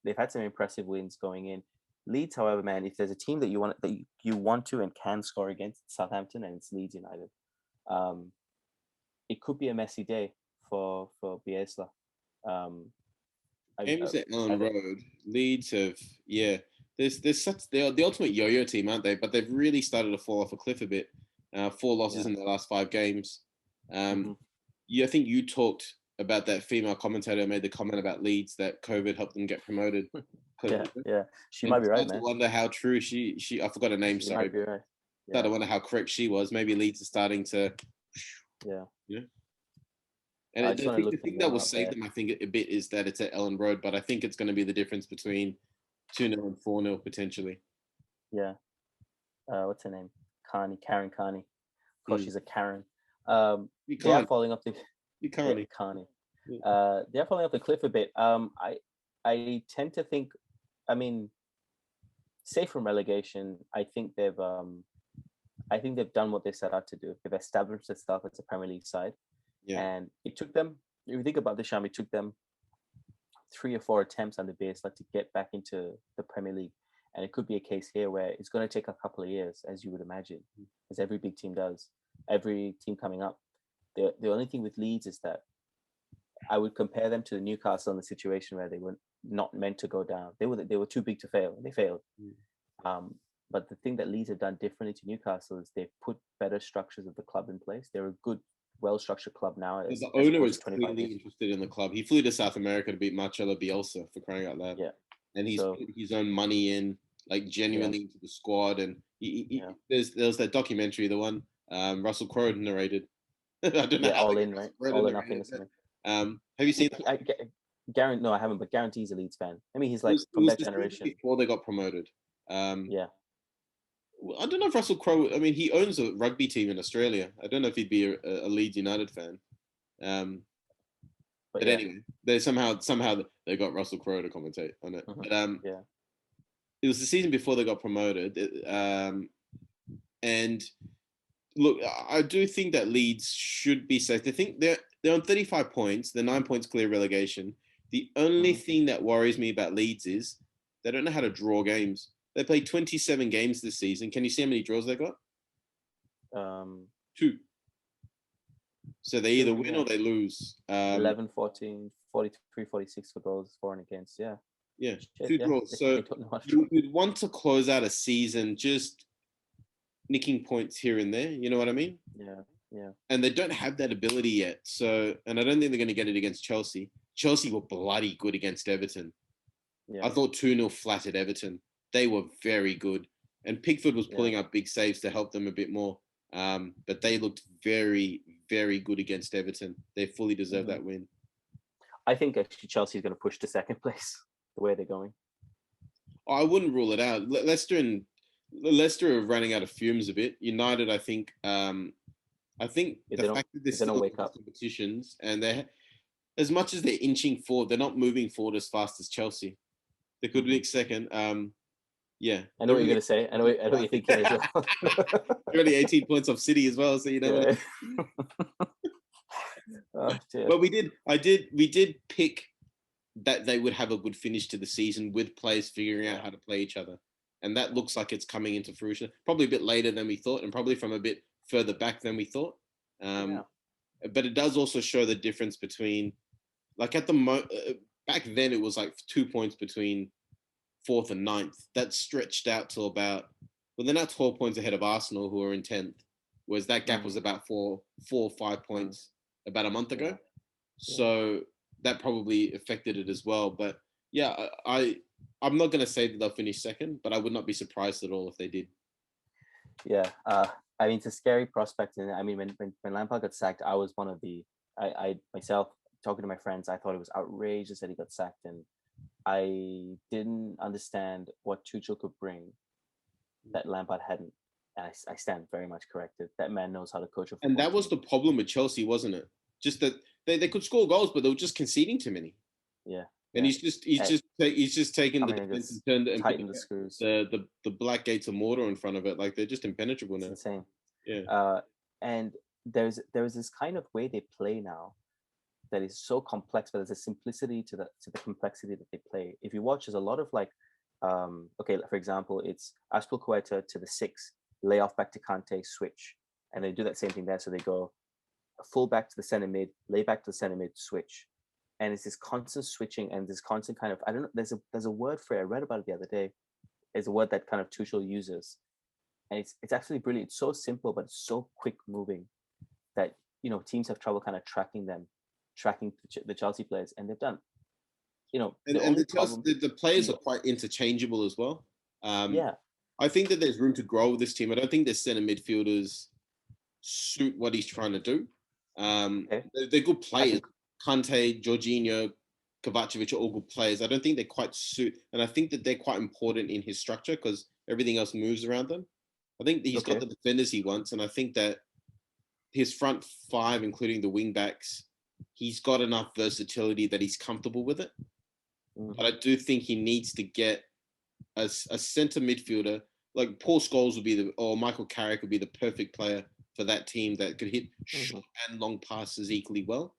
They've had some impressive wins going in. Leeds, however, man, if there's a team that you want to and can score against, it's Southampton, and it's Leeds United. Um, it could be a messy day for Bielsa. Um, Games at Ellen I Road, Leeds have they're the ultimate yo-yo team, aren't they? But they've really started to fall off a cliff a bit. 4 losses yeah. in the last 5 games. Hmm. I think you talked about that female commentator who made the comment about Leeds that COVID helped them get promoted. Yeah. She And might be right, start to man. wonder how true she I forgot her name. She Sorry, might be right. start to Yeah, wonder how correct she was. Maybe Leeds are starting to, yeah. you know. And I just want to the look the thing that name will up save there. them, I think, a bit is that it's at Ellen Road. But I think it's going to be the difference between 2-0 and 4-0 potentially. Yeah. What's her name? Karen Carney. Of course, Mm. she's a Karen. You They are can't. falling off the You yeah, can't. Carney. Yeah. They are falling off the cliff a bit. I tend to think. I mean, safe from relegation. I think they've done what they set out to do. They've established themselves as a Premier League side, Yeah. and it took them. If you think about the Sham, it took them 3 or 4 attempts under Bielsa to get back into the Premier League. And it could be a case here where it's going to take a couple of years, as you would imagine, as every big team does. Every team coming up. The only thing with Leeds is that I would compare them to the Newcastle in the situation where they were not meant to go down. They were too big to fail. And they failed. Um, but the thing that Leeds have done differently to Newcastle is they've put better structures of the club in place. They're a good, well-structured club now, But the as owner opposed is to 25 clearly years. interested in the club. He flew to South America to beat Marcelo Bielsa, for crying out loud. Yeah. And he's So put his own money in, like yeah, genuinely into the squad. And yeah, there's that documentary, the one Russell Crowe narrated. I don't know yeah. how All they in, got right? Russell Crowe to All or narrate nothing or it. something. Have you seen that? No, I haven't. But guarantees a Leeds fan. I mean, he's It like was, it from was that the season generation. before they got promoted. Yeah, I don't know if Russell Crowe. I mean, he owns a rugby team in Australia. I don't know if he'd be a Leeds United fan. but But yeah, anyway, they somehow they got Russell Crowe to commentate on it. mhm, But yeah, it was the season before they got promoted. And look, I do think that Leeds should be safe. They think they're on 35 points. They're 9 points clear relegation. The only mhm, thing that worries me about Leeds is they don't know how to draw games. They played 27 games this season. Can you see how many draws they got? um, 2. So they either 2, win yeah, or they lose. 11, 14, 43, 46 for goals, for and against. Yeah, Yeah, shit, 2 yeah. draws. They So don't know how to draw. you'd want to close out a season just nicking points here and there. You know what I mean? Yeah, yeah, And they don't have that ability yet. So, and I don't think they're going to get it against Chelsea. Chelsea were bloody good against Everton. I yeah, thought 2-0 flattered Everton. They were very good. And Pickford was yeah. pulling up big saves to help them a bit more. But they looked very, very good against Everton. They fully deserve Hmm. that win. I think actually Chelsea's going to push to second place the way they're going. I wouldn't rule it out. Leicester are running out of fumes a bit. United, I think If the they don't, fact that they're if they still don't in wake these up, competitions and they're as much as they're inching forward, they're not moving forward as fast as Chelsea. They could be second. Yeah, I know they're what you're only going to say. I know what you're thinking as well. they're only 18 points off City as well, so you never know. Yeah. Oh, dear. But we did pick that they would have a good finish to the season with players figuring out Yeah. how to play each other. And that looks like it's coming into fruition. Probably a bit later than we thought, and probably from a bit further back than we thought. Yeah. But it does also show the difference between, like back then it was like 2 points between fourth and ninth. That stretched out to about, well, they're now 12 points ahead of Arsenal, who are in 10th, whereas that gap was about four or 5 points about a month ago. Yeah. So that probably affected it as well. But yeah, I'm not going to say that they'll finish second, but I would not be surprised at all if they did. Yeah. I mean, it's a scary prospect. And I mean, when Lampard got sacked, I was one of I myself, talking to my friends, I thought it was outrageous that he got sacked. And I didn't understand what Tuchel could bring that Lampard hadn't. And I stand very much corrected. That man knows how to coach a football And that was team. the problem with Chelsea, wasn't it? Just that they could score goals, but they were just conceding too many. Yeah. And Yeah. he's just taken the Coming and defense and just turned it and put tighten the screws. the black gates of mortar in front of it. Like they're just impenetrable It's now. insane. Yeah. And there's this kind of way they play now that is so complex, but there's a simplicity to the complexity that they play. If you watch, there's a lot of like, okay, for example, it's Aspilicueta to the 6, lay off back to Kante, switch, and they do that same thing there. So they go full back to the center mid, lay back to the center mid, switch, and it's this constant switching and this constant kind of, I don't know. There's a word for it. I read about it the other day. It's a word that kind of Tuchel uses, and it's absolutely brilliant. It's so simple, but it's so quick moving that teams have trouble kind of tracking the Chelsea players, and they've done. And the players are quite interchangeable as well. Yeah, I think that there's room to grow with this team. I don't think their center midfielders suit what he's trying to do. okay. They're good players. Kante, Jorginho, Kovacevic are all good players. I don't think they quite suit, and I think that they're quite important in his structure because everything else moves around them. I think he's got the defenders he wants, and I think that his front five, including the wing backs, he's got enough versatility that he's comfortable with it. But I do think he needs to get a centre midfielder like Paul Scholes would be or Michael Carrick would be the perfect player for that team that could hit short and long passes equally well.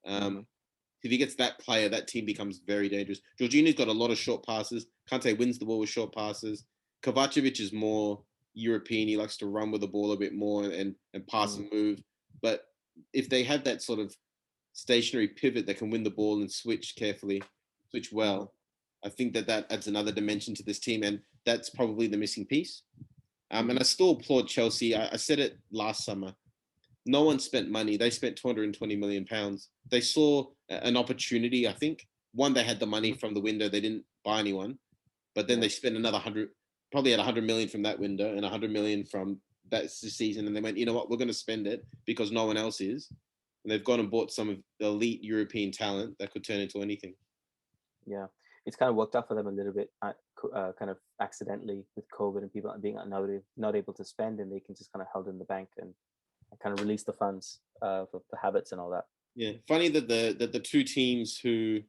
If he gets that player, that team becomes very dangerous. Jorginho's got a lot of short passes. Kante wins the ball with short passes. Kovacevic is more European. He likes to run with the ball a bit more and pass and move. But if they have that sort of stationary pivot that can win the ball and switch carefully, switch well, I think that adds another dimension to this team. And that's probably the missing piece. And I still applaud Chelsea. I said it last summer. No one spent money. They spent £220 million. They saw an opportunity, I think. One, they had the money from the window. They didn't buy anyone. But then they spent another 100, probably had 100 million from that window and 100 million from that season. And they went, you know what, we're going to spend it because no one else is. And they've gone and bought some of the elite European talent that could turn into anything. Yeah. It's kind of worked out for them a little bit, kind of accidentally with COVID and people being not able to spend, and they can just kind of held in the bank and kind of release the funds for the habits and all that. Yeah, funny that the two teams who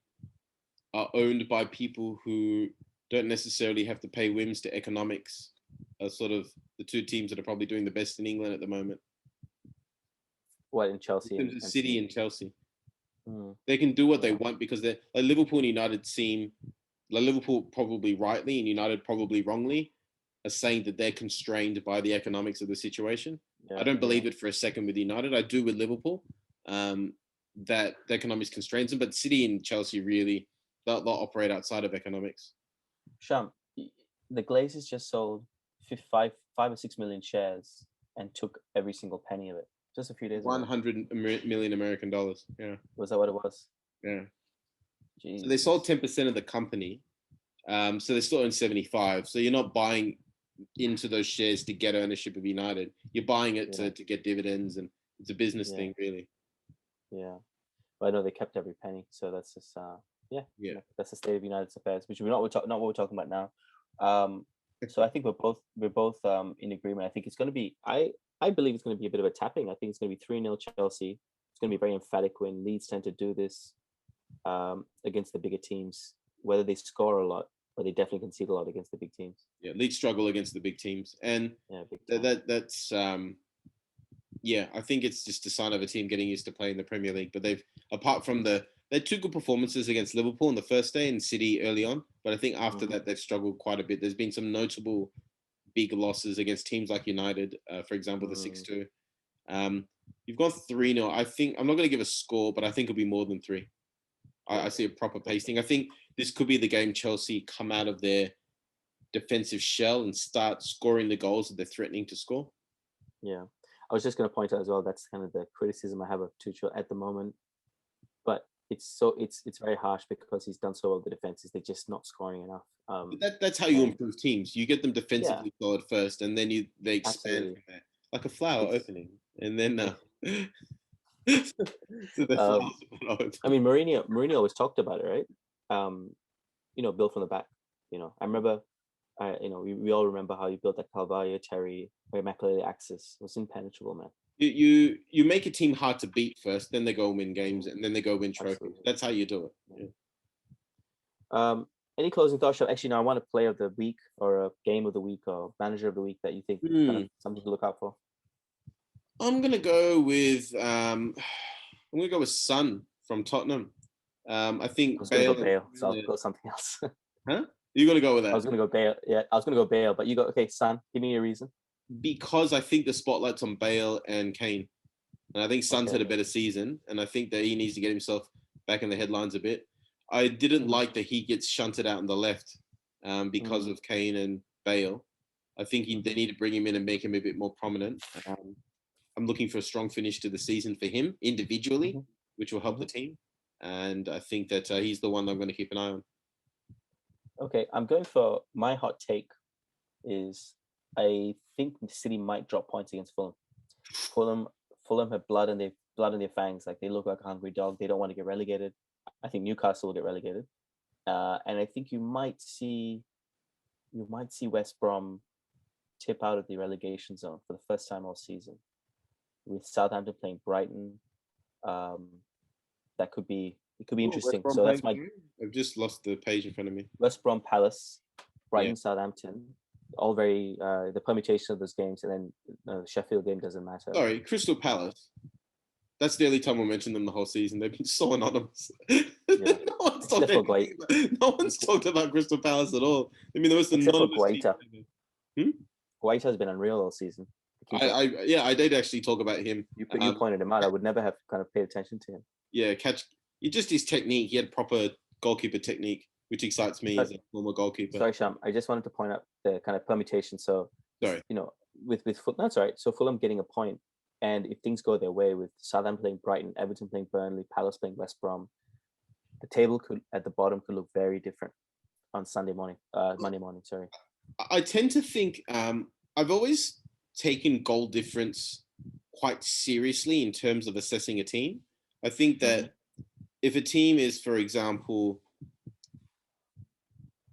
are owned by people who don't necessarily have to pay whims to economics are sort of the two teams that are probably doing the best in England at the moment. What, in Chelsea? In terms of City and Chelsea. They can do what they want because they're like Liverpool and United seem like Liverpool probably rightly and United probably wrongly are saying that they're constrained by the economics of the situation. I don't believe it for a second with United. I do with Liverpool, that the economics constrains them, but City and Chelsea really, they'll operate outside of economics. Sham, the Glazers just sold 5 or 6 million shares and took every single penny of it. Just a few days ago. 100 million American dollars. Yeah. Was that what it was? Yeah. Jeez. So they sold 10% of the company. So they still own 75. So you're not buying into those shares to get ownership of United. You're buying it to get dividends, and it's a business thing, really. Yeah. But I know they kept every penny. So that's just, that's the state of United's affairs, which we're not what we're talking about now. So I think we're both in agreement. I think it's going to be, I believe it's going to be a bit of a tapping. I think it's going to be 3-0 Chelsea. It's going to be a very emphatic win. Leeds tend to do this against the bigger teams, whether they score a lot, but they definitely concede a lot against the big teams. Yeah, Leeds struggle against the big teams. And that's I think it's just a sign of a team getting used to playing the Premier League. But they had two good performances against Liverpool on the first day and City early on. But I think after that, they've struggled quite a bit. There's been some notable big losses against teams like United, for example, the 6-2. You've gone 3-0. I think, I'm not going to give a score, but I think it'll be more than 3. I see a proper pacing. I think this could be the game Chelsea come out of their defensive shell and start scoring the goals that they're threatening to score. Yeah. I was just going to point out as well, that's kind of the criticism I have of Tuchel at the moment. But it's very harsh because he's done so well with the defenses. They're just not scoring enough. That's how you improve teams. You get them defensively solid first, and then they expand from there, like a flower opening, and then I mean, Mourinho always talked about it, right? build from the back. I remember, we all remember how you built that Carvalho, Terry, or Makelele axis. It was impenetrable, man. You make a team hard to beat first, then they go win games, and then they go win trophies. Absolutely. That's how you do it. Yeah. Any closing thoughts? Actually, no, I want a play of the week or a game of the week or manager of the week that you think kind of something to look out for. I'm gonna go with Son from Tottenham. I think I was gonna go Bale, so I'll go something else. Huh? You're gonna go with that? I was gonna go Bale. Yeah, I was gonna go Bale, but you go okay, Son. Give me a reason. Because I think the spotlight's on Bale and Kane, and I think Son's had a better season, and I think that he needs to get himself back in the headlines a bit. I didn't like that he gets shunted out on the left because of Kane and Bale. I think they need to bring him in and make him a bit more prominent. I'm looking for a strong finish to the season for him individually, which will help the team. And I think that he's the one that I'm going to keep an eye on. Okay, I'm going for my hot take is I think City might drop points against Fulham. Fulham have blood in their fangs. Like they look like a hungry dog. They don't want to get relegated. I think Newcastle will get relegated. And I think you might see West Brom tip out of the relegation zone for the first time all season, with Southampton playing Brighton. That could be interesting. So that's my. I've just lost the page in front of me. West Brom, Palace, Brighton, Southampton. All very the permutation of those games, and then the Sheffield game doesn't matter. Sorry, Crystal Palace. That's the only time we mentioned them the whole season. They've been so anonymous. Yeah. No one's talked about Crystal Palace at all. I mean, there was the Guaita. Guaita has been unreal all season. I did actually talk about him. You pointed him out. I would never have kind of paid attention to him. Yeah, just his technique. He had proper goalkeeper technique, which excites me as a former goalkeeper. Sorry, Sham. I just wanted to point out the kind of permutation. So, sorry. With Fulham, that's right. So Fulham getting a point, and if things go their way with Southampton playing Brighton, Everton playing Burnley, Palace playing West Brom, the table at the bottom could look very different on Monday morning. Sorry. I tend to think I've always taken goal difference quite seriously in terms of assessing a team. I think that if a team is, for example,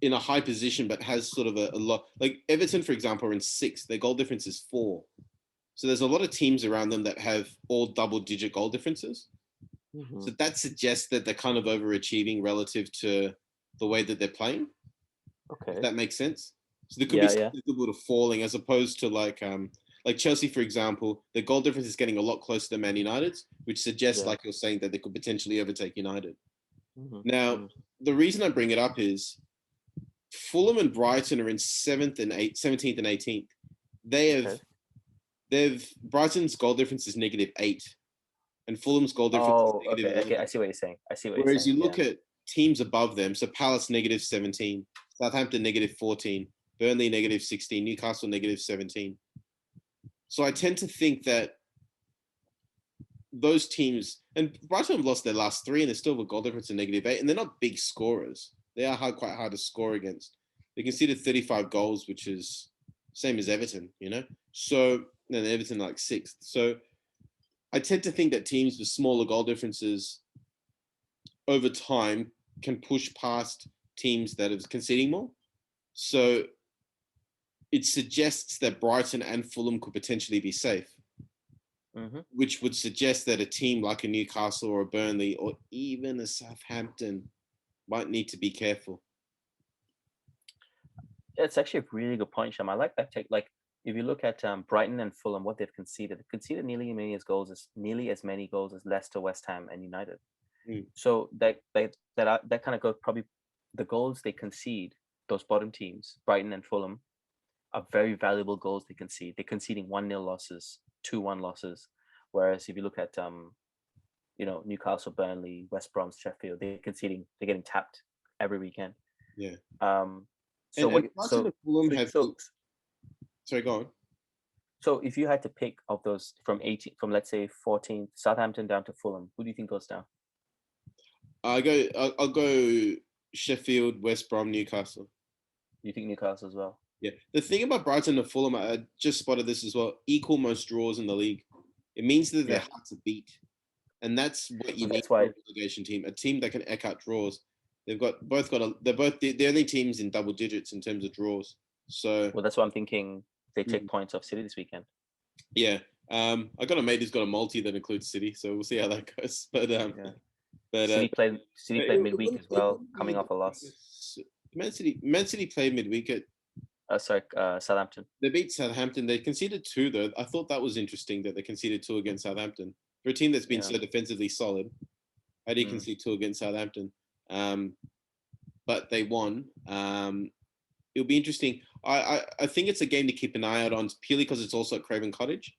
in a high position but has sort of a lot, like Everton, for example, are in 6th, their goal difference is 4. So there's a lot of teams around them that have all double-digit goal differences. So that suggests that they're kind of overachieving relative to the way that they're playing. Okay. If that makes sense. So there could be a little bit of falling as opposed to like Chelsea, for example, the goal difference is getting a lot closer to Man United's, which suggests, like you're saying, that they could potentially overtake United. Now, the reason I bring it up is Fulham and Brighton are in 17th and 18th. Brighton's goal difference is -8, and Fulham's goal difference is -11. Okay, I see what you're saying. Whereas you look at teams above them, so Palace -17, Southampton -14, Burnley -16, Newcastle -17. So I tend to think that those teams, and Brighton have lost their last 3 and they still have a goal difference of -8, and they're not big scorers. They are quite hard to score against. They conceded 35 goals, which is same as Everton, So then Everton like 6th. So I tend to think that teams with smaller goal differences over time can push past teams that are conceding more. So it suggests that Brighton and Fulham could potentially be safe, which would suggest that a team like a Newcastle or a Burnley or even a Southampton might need to be careful. It's actually a really good point, Sham. I like that take. Like, if you look at Brighton and Fulham, what they've conceded nearly as many goals as Leicester, West Ham, and United. So that kind of goes, probably the goals they concede, those bottom teams, Brighton and Fulham, are very valuable goals they concede. They're conceding 1-0 losses, 2-1 losses. Whereas if you look at Newcastle, Burnley, West Brom, Sheffield, they're getting tapped every weekend. Yeah. Sorry, go on. So if you had to pick of those from let's say 14th, Southampton down to Fulham, who do you think goes down? I'll go Sheffield, West Brom, Newcastle. You think Newcastle as well? Yeah. The thing about Brighton and Fulham, I just spotted this as well, equal most draws in the league. It means that they're hard to beat. And that's what you need for a relegation team, a team that can eke out draws. They're both the only teams in double digits in terms of draws. So well, that's what I'm thinking. They take points off City this weekend. Yeah. I got a mate who's got a multi that includes City, so we'll see how that goes. But City played midweek as well, coming off a loss. Man City played midweek at Southampton. They beat Southampton. They conceded 2 though. I thought that was interesting that they conceded 2 against Southampton. For a team that's been so defensively solid, how do you concede 2 against Southampton? But they won. It'll be interesting. I think it's a game to keep an eye out on purely because it's also at Craven Cottage,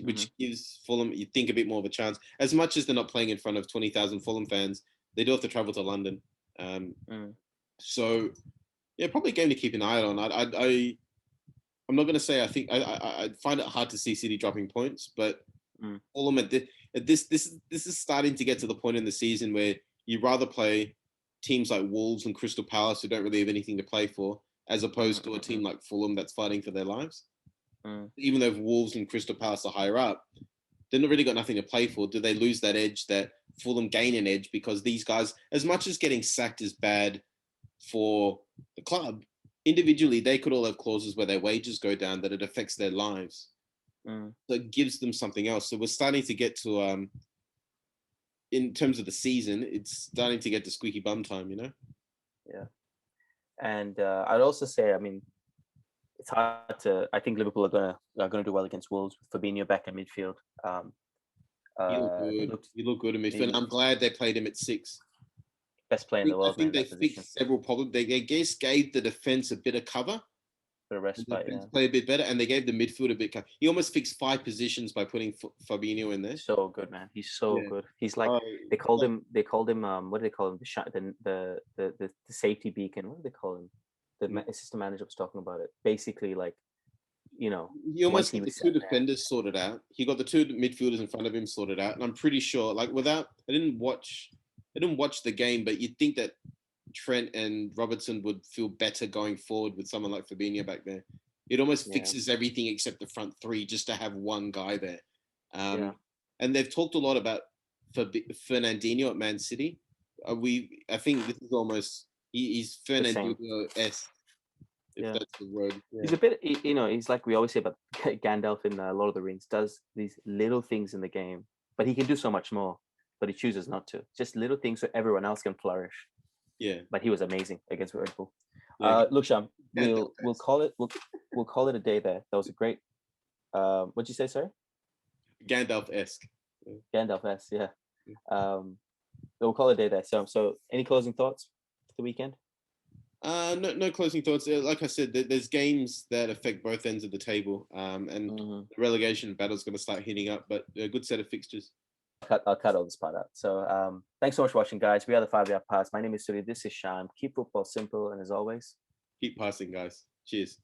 which gives Fulham, you think, a bit more of a chance. As much as they're not playing in front of 20,000 Fulham fans, they do have to travel to London. So, yeah, probably a game to keep an eye out on. I'm not going to say I find it hard to see City dropping points, but Fulham this is starting to get to the point in the season where you rather play teams like Wolves and Crystal Palace who don't really have anything to play for, as opposed to a team like Fulham that's fighting for their lives. Even though Wolves and Crystal Palace are higher up, they've not really got nothing to play for. Do they lose that edge that Fulham gain an edge? Because these guys, as much as getting sacked is bad for the club, individually, they could all have clauses where their wages go down that it affects their lives. So it gives them something else. So we're starting to get to, in terms of the season, it's starting to get to squeaky bum time, you know? Yeah. And I'd also say, I mean, it's hard to. I think Liverpool are gonna do well against Wolves with Fabinho back in midfield. You look good in midfield. I'm glad they played him at 6. Best player in the world. I think they fixed several problems. They gave the defense a bit of cover. For a respite, play a bit better, and they gave the midfield a bit. He almost fixed 5 positions by putting Fabinho in there. So good, man. He's so good. He's like they called him. What do they call him? The safety beacon. What do they call him? The assistant manager was talking about it. Basically, like, you know, he almost got the 2 defenders sorted out. He got the 2 midfielders in front of him sorted out, and I'm pretty sure, like, I didn't watch the game, but you'd think that Trent and Robertson would feel better going forward with someone like Fabinho back there. It almost fixes everything except the front 3 just to have one guy there. And they've talked a lot about Fernandinho at Man City. I think this is almost he's Fernandinho-esque, if that's the word. Yeah. He's a bit, you know, he's like we always say about Gandalf in Lord of the Rings, does these little things in the game, but he can do so much more, but he chooses not to. Just little things so everyone else can flourish. Yeah, but he was amazing against Red Bull. Look, Sham, we'll call it a day there. That was a great. What'd you say, sorry? Gandalf-esque. Gandalf-esque, yeah. We'll call it a day there. So any closing thoughts for the weekend? No closing thoughts. Like I said, there's games that affect both ends of the table, and the relegation battle's going to start heating up. But a good set of fixtures. I'll cut all this part out. So thanks so much for watching, guys. We are the 5-Yard Pass. My name is Suri. This is Sham. Keep football simple, and as always, keep passing, guys. Cheers.